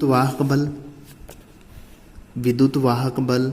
वाहक बल, विद्युत वाहक बल,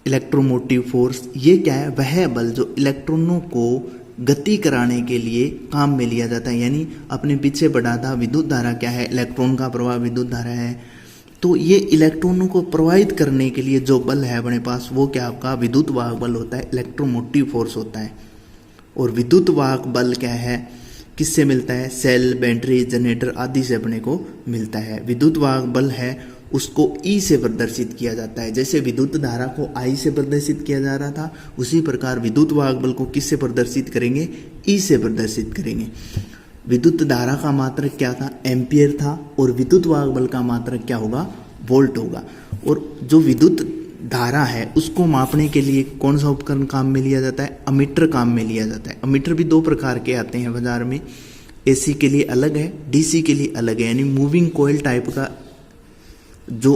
इलेक्ट्रोमोटिव फोर्स, ये क्या है? वह बल जो इलेक्ट्रॉनों को गति कराने के लिए काम में लिया जाता है। यानी अपने पीछे बढ़ा था विद्युत धारा क्या है? इलेक्ट्रॉन का प्रवाह विद्युत धारा है। तो ये इलेक्ट्रॉनों को प्रवाहित करने के लिए जो बल है अपने पास वो क्या आपका विद्युत वाहक बल होता है, इलेक्ट्रोमोटिव फोर्स होता है। और विद्युत वाहक बल क्या है? किससे मिलता है? सेल, बैटरी, जनरेटर आदि से अपने को मिलता है। विद्युत वाहक बल है उसको E से प्रदर्शित किया जाता है। जैसे विद्युत धारा को I से प्रदर्शित किया जा रहा था, उसी प्रकार विद्युत वाहक बल को किससे प्रदर्शित करेंगे? E से प्रदर्शित करेंगे। विद्युत धारा का मात्रक क्या था? एम्पियर था। और विद्युत वाहक बल का मात्रक क्या होगा? वोल्ट होगा। और जो विद्युत धारा है उसको मापने के लिए कौन सा उपकरण काम में लिया जाता है? अमीटर काम में लिया जाता है। अमीटर भी दो प्रकार के आते हैं बाजार में, AC के लिए अलग है, DC के लिए अलग है। यानी मूविंग कॉइल टाइप का जो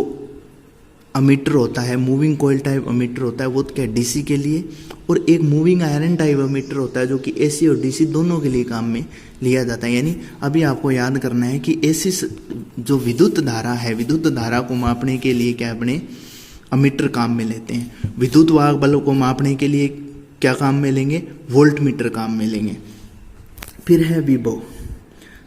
अमीटर होता है, मूविंग कॉइल टाइप अमीटर होता है वो क्या DC के लिए, और एक मूविंग आयरन टाइप अमीटर होता है जो कि AC और DC दोनों के लिए काम में लिया जाता है। यानी अभी आपको याद करना है कि AC जो विद्युत धारा है, विद्युत धारा को मापने के लिए क्या अपने अमीटर काम में लेते हैं। विद्युत वाहक बल को मापने के लिए क्या काम में लेंगे? वोल्ट मीटर काम में लेंगे। फिर है विभव।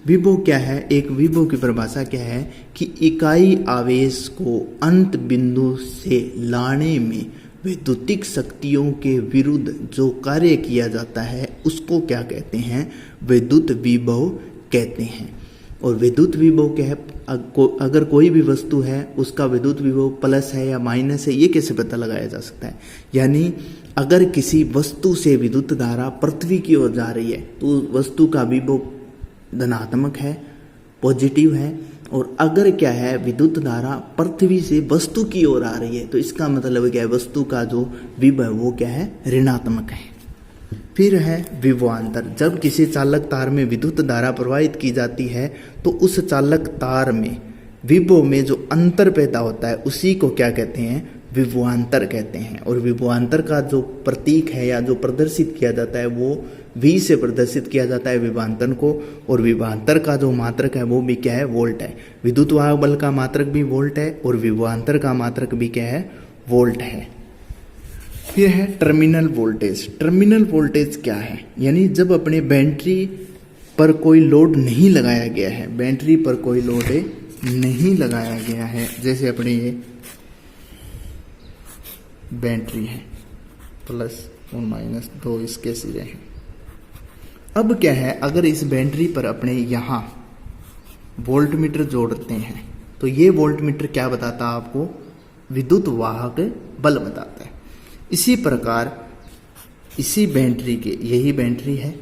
विभव क्या है? एक विभव की परिभाषा क्या है कि इकाई आवेश को अंत बिंदु से लाने में वैद्युतिक शक्तियों के विरुद्ध जो कार्य किया जाता है उसको क्या कहते हैं? विद्युत विभव कहते हैं। और विद्युत विभव क्या है? अगर कोई भी वस्तु है उसका विद्युत विभव प्लस है या माइनस है, ये कैसे पता लगाया जा सकता है? यानी अगर किसी वस्तु से विद्युत धारा पृथ्वी की ओर जा रही है तो वस्तु का विभव धनात्मक है, पॉजिटिव है। और अगर क्या है विद्युत धारा पृथ्वी से वस्तु की ओर आ रही है तो इसका मतलब क्या है? वस्तु का जो विभव वो क्या है? ऋणात्मक है। फिर है विभवांतर। जब किसी चालक तार में विद्युत धारा प्रवाहित की जाती है तो उस चालक तार में विभव में जो अंतर पैदा होता है उसी को क्या कहते हैं? विभवांतर कहते हैं। और विभवांतर का जो प्रतीक है या जो प्रदर्शित किया जाता है वो V से प्रदर्शित किया जाता है विभवांतर को। और विभवांतर का जो मात्रक है वो भी क्या है? वोल्ट है। विद्युत वाहक बल का मात्रक भी वोल्ट है और विभवांतर का मात्रक भी क्या है? वोल्ट है। फिर है टर्मिनल वोल्टेज। टर्मिनल वोल्टेज क्या है? यानी जब अपने बैटरी पर कोई लोड नहीं लगाया गया है, बैटरी पर कोई लोड नहीं लगाया गया है, जैसे अपने ये बैटरी है, प्लस और माइनस दो इसके सिरे हैं। अब क्या है? अगर इस बैटरी पर अपने यहाँ वोल्ट मीटर जोड़ते हैं तो ये वोल्ट मीटर क्या बताता है आपको? विद्युत वाहक बल बताता है। इसी प्रकार इसी बैटरी के, यही बैटरी है,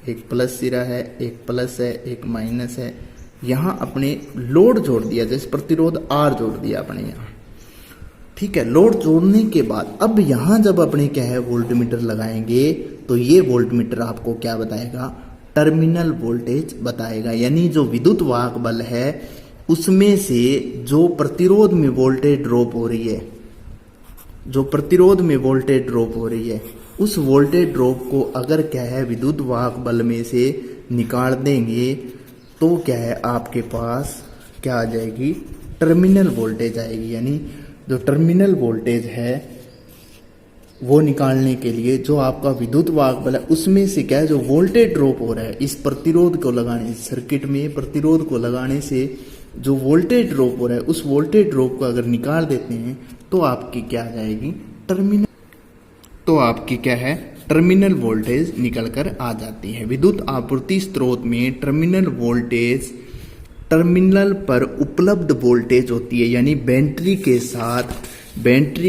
एक प्लस सिरा है, एक प्लस है, एक माइनस है, यहाँ अपने लोड जोड़ दिया, जैसे प्रतिरोध R जोड़ दिया अपने यहाँ, ठीक है। लोड जोड़ने के बाद अब यहाँ जब अपने क्या है वोल्ट मीटर लगाएंगे तो ये वोल्ट मीटर आपको क्या बताएगा? टर्मिनल वोल्टेज बताएगा। यानी जो विद्युत वाहक बल है उसमें से जो प्रतिरोध में वोल्टेज ड्रॉप हो रही है, जो प्रतिरोध में वोल्टेज ड्रॉप हो रही है, उस वोल्टेज ड्रॉप को अगर क्या है विद्युत वाहक बल में से निकाल देंगे तो क्या है आपके पास क्या आ जाएगी? टर्मिनल वोल्टेज आएगी। यानी जो टर्मिनल वोल्टेज है वो निकालने के लिए जो आपका विद्युत वाहक बल है उसमें से क्या है जो वोल्टेज ड्रॉप हो रहा है इस प्रतिरोध को लगाने, सर्किट में प्रतिरोध को लगाने से जो वोल्टेज ड्रॉप हो रहा है उस वोल्टेज ड्रॉप को अगर निकाल देते हैं तो आपकी क्या आ जाएगी? टर्मिनल, तो आपकी क्या है? टर्मिनल वोल्टेज निकल कर आ जाती है। विद्युत आपूर्ति स्रोत में टर्मिनल वोल्टेज टर्मिनल पर उपलब्ध वोल्टेज होती है। यानी बैटरी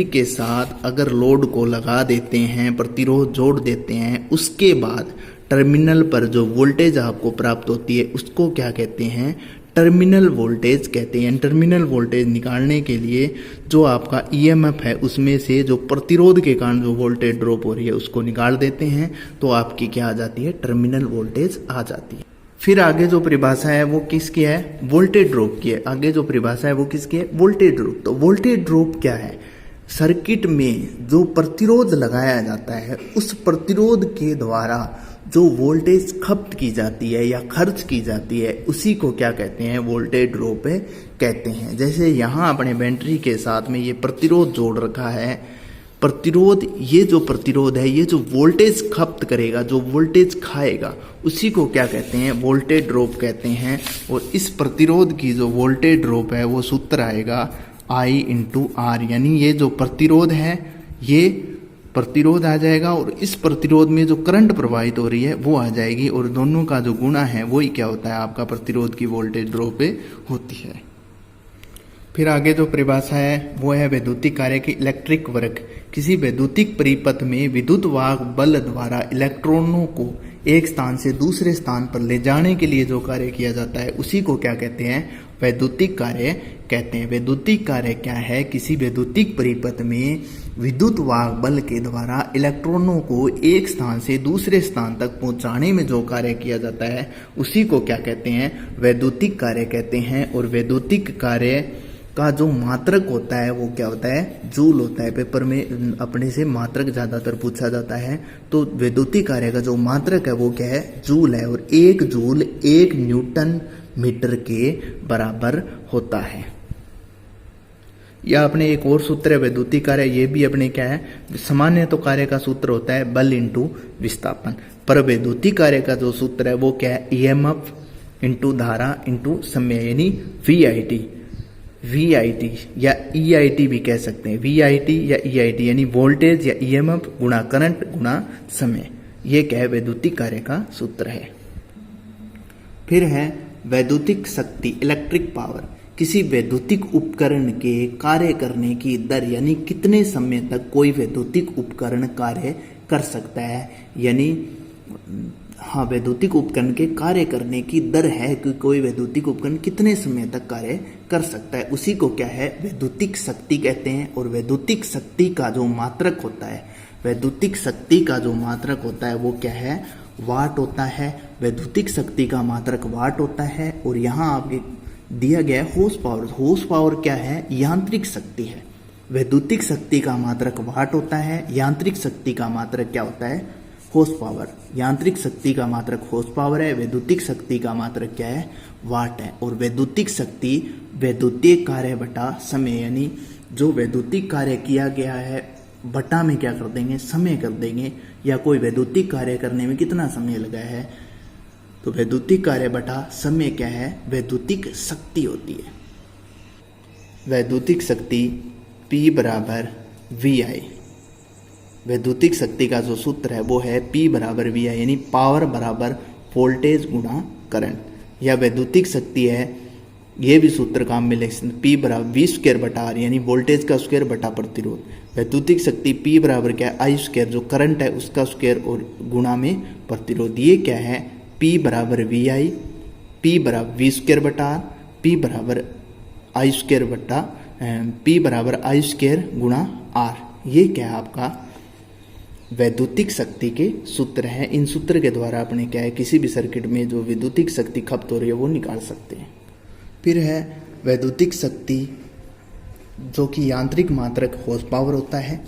के साथ अगर लोड को लगा देते हैं, प्रतिरोध जोड़ देते हैं, उसके बाद टर्मिनल पर जो वोल्टेज आपको प्राप्त होती है उसको क्या कहते हैं? टर्मिनल वोल्टेज कहते हैं। टर्मिनल वोल्टेज निकालने के लिए जो आपका EMF है उसमें से जो प्रतिरोध के कारण जो वोल्टेज ड्रॉप हो रही है उसको निकाल देते हैं तो आपकी क्या आ जाती है? टर्मिनल वोल्टेज आ जाती है। फिर आगे जो परिभाषा है वो किसकी है? वोल्टेज ड्रॉप की है। आगे जो परिभाषा है वो किसकी है? Voltage drop. तो वोल्टेज ड्रॉप क्या है? सर्किट में जो प्रतिरोध लगाया जाता है उस प्रतिरोध के द्वारा जो वोल्टेज खपत की जाती है या खर्च की जाती है उसी को क्या कहते हैं, वोल्टेज ड्रॉप कहते हैं। जैसे यहाँ अपने बैटरी के साथ में ये प्रतिरोध जोड़ रखा है, प्रतिरोध, ये जो प्रतिरोध है ये जो वोल्टेज खपत करेगा, जो वोल्टेज खाएगा, उसी को क्या कहते हैं, वोल्टेज ड्रॉप कहते हैं। और इस प्रतिरोध की जो वोल्टेज ड्रॉप है वो सूत्र आएगा I/R, यानी ये जो प्रतिरोध है ये प्रतिरोध आ जाएगा और इस प्रतिरोध में जो करंट प्रवाहित हो रही है वो आ जाएगी, और दोनों का जो गुणा है वही क्या होता है, आपका प्रतिरोध की वोल्टेज ड्रॉप होती है। फिर आगे जो परिभाषा है वो है वैद्युतिक कार्य की इलेक्ट्रिक वर्क। किसी वैद्युतिक परिपथ में विद्युत वाहक बल द्वारा इलेक्ट्रॉनों को एक स्थान से दूसरे स्थान पर ले जाने के लिए जो कार्य किया जाता है उसी को क्या कहते हैं, वैद्युतिक कार्य कहते हैं। वैद्युतिक कार्य क्या है, किसी वैद्युतिक परिपथ में विद्युत वाहक बल के द्वारा इलेक्ट्रॉनों को एक स्थान से दूसरे स्थान तक पहुंचाने में जो कार्य किया जाता है उसी को क्या कहते हैं, वैद्युतिक कार्य कहते हैं। और वैद्युतिक कार्य का जो मात्रक होता है वो क्या होता है, जूल होता है। पेपर में अपने से मात्रक ज्यादातर पूछा जाता है, तो वैद्युतिक कार्य का जो मात्रक है वो क्या है, जूल है। और 1 जूल 1 न्यूटन मीटर के बराबर होता है। या अपने एक और सूत्र है वैद्युतिक कार्य, ये भी अपने क्या है, सामान्य तो कार्य का सूत्र होता है बल इंटू विस्थापन, पर वैद्युतिक कार्य का जो सूत्र है वो क्या है, EMF इंटू धारा इंटू समय, यानी VIT या EIT भी कह सकते हैं, VIT या EIT यानी वोल्टेज या EMF गुणा करंट गुणा समय। ये क्या है, वैद्युतिक कार्य का सूत्र है। फिर है वैद्युतिक शक्ति, इलेक्ट्रिक पावर। किसी वैद्युतिक उपकरण के कार्य करने की दर, यानी कितने समय तक कोई वैद्युतिक उपकरण कार्य कर सकता है, यानी हाँ, वैद्युतिक उपकरण के कार्य करने की दर है कि कोई वैद्युतिक उपकरण कितने समय तक कार्य कर सकता है, उसी को क्या है, वैद्युतिक शक्ति कहते हैं। और वैद्युतिक शक्ति का जो मात्रक होता है, वैद्युतिक शक्ति का जो मात्रक होता है वो क्या है, वाट होता है। वैद्युतिक शक्ति का मात्रक वाट होता है। और यहाँ आपके दिया गया है हॉर्स पावर। हॉर्स पावर क्या है, यांत्रिक शक्ति है। वैद्युतिक शक्ति का मात्रक वाट होता है, यांत्रिक शक्ति का मात्रक क्या होता है, हॉर्स पावर। यांत्रिक शक्ति का मात्रक हॉर्स पावर है, वैद्युतिक शक्ति का मात्रक क्या है, वाट है। और वैद्युतिक शक्ति वैद्युतिक कार्य बटा समय, यानी जो वैद्युतिक कार्य किया गया है बटा में क्या कर देंगे, समय कर देंगे, या कोई वैद्युतिक कार्य करने में कितना समय लगा है, तो वैद्युतिक कार्य बटा समय क्या है, वैद्युतिक शक्ति होती है। वैद्युतिक शक्ति P बराबर VI। वैद्युतिक शक्ति का जो सूत्र है वो है P बराबर VI, यानी पावर बराबर वोल्टेज गुणा करंट। या वैद्युतिक शक्ति है, ये भी सूत्र काम में ले सकते, P बराबर V² बटा R, यानी वोल्टेज का स्क्वायर बटा प्रतिरोध। वैद्युतिक शक्ति P बराबर क्या है, I², जो करंट है उसका स्क्वायर और गुणा में प्रतिरोध। ये क्या है, P बराबर VI, P बराबर V² बटा R, P बराबर I² बटा P बराबर I² गुणा R। ये क्या है, आपका वैद्युतिक शक्ति के सूत्र हैं। इन सूत्र के द्वारा अपने क्या है, किसी भी सर्किट में जो विद्युतिक शक्ति खपत हो रही है वो निकाल सकते हैं। फिर है वैद्युतिक शक्ति, जो कि यांत्रिक मात्रक हॉर्स पावर होता है,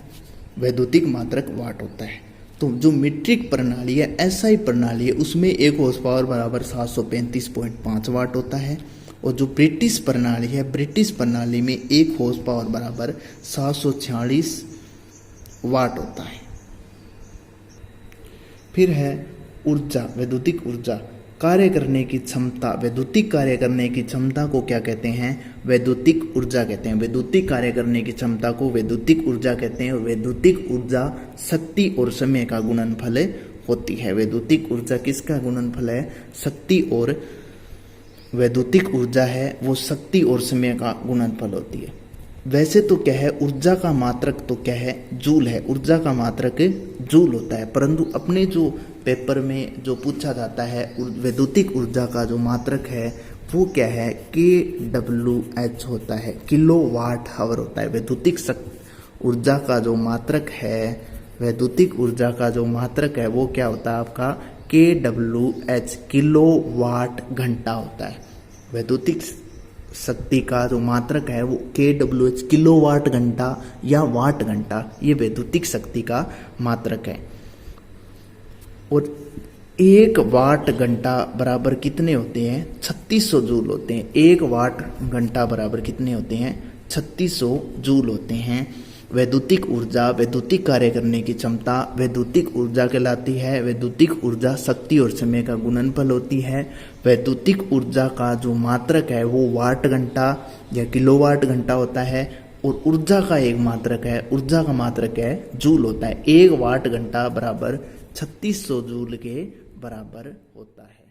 वैद्युतिक मात्रक वाट होता है। तो जो मीट्रिक प्रणाली है, SI प्रणाली है, उसमें 1 हॉर्स पावर बराबर 735.5 वाट होता है। और जो ब्रिटिश प्रणाली है, ब्रिटिश प्रणाली में 1 हॉर्स पावर बराबर 746 वाट होता है। फिर है ऊर्जा, वैद्युतिक ऊर्जा, कार्य करने की क्षमता। वैद्युतिक कार्य करने की क्षमता को क्या कहते हैं, वैद्युतिक ऊर्जा कहते हैं। वैद्युतिक कार्य करने की क्षमता को वैद्युतिक ऊर्जा कहते हैं। और वैद्युतिक ऊर्जा शक्ति और समय का गुणनफल होती है। वैद्युतिक ऊर्जा किसका गुणनफल है, शक्ति, और वैद्युतिक ऊर्जा है वो शक्ति और समय का गुणनफल होती है। वैसे तो क्या है, ऊर्जा का मात्रक तो क्या है, जूल है। ऊर्जा का मात्रक जूल होता है, परंतु अपने जो पेपर में जो पूछा जाता है वैद्युतिक ऊर्जा का जो मात्रक है वो क्या है, kWh होता है, किलो वाट हावर होता है। वैद्युतिक ऊर्जा का जो मात्रक है, वैद्युतिक ऊर्जा का जो मात्रक है वो क्या होता है आपका, kWh, किलो वाट घंटा होता है। वैद्युतिक शक्ति का जो मात्रक है वो kWh, किलोवाट घंटा या वाट घंटा, ये वैद्युतिक शक्ति का मात्रक है। और 1 वाट घंटा बराबर कितने होते हैं? 3600 जूल होते हैं। 1 वाट घंटा बराबर कितने होते हैं? 3600 जूल होते हैं। वैद्युतिक ऊर्जा, वैद्युतिक कार्य करने की क्षमता वैद्युतिक ऊर्जा कहलाती है। वैद्युतिक ऊर्जा शक्ति और समय का गुणनफल होती है। वैद्युतिक ऊर्जा का जो मात्रक है वो वाट घंटा या किलोवाट घंटा होता है, और ऊर्जा का एक मात्रक है, ऊर्जा का मात्रक है जूल होता है। 1 वाट घंटा बराबर 3600 जूल के बराबर होता है।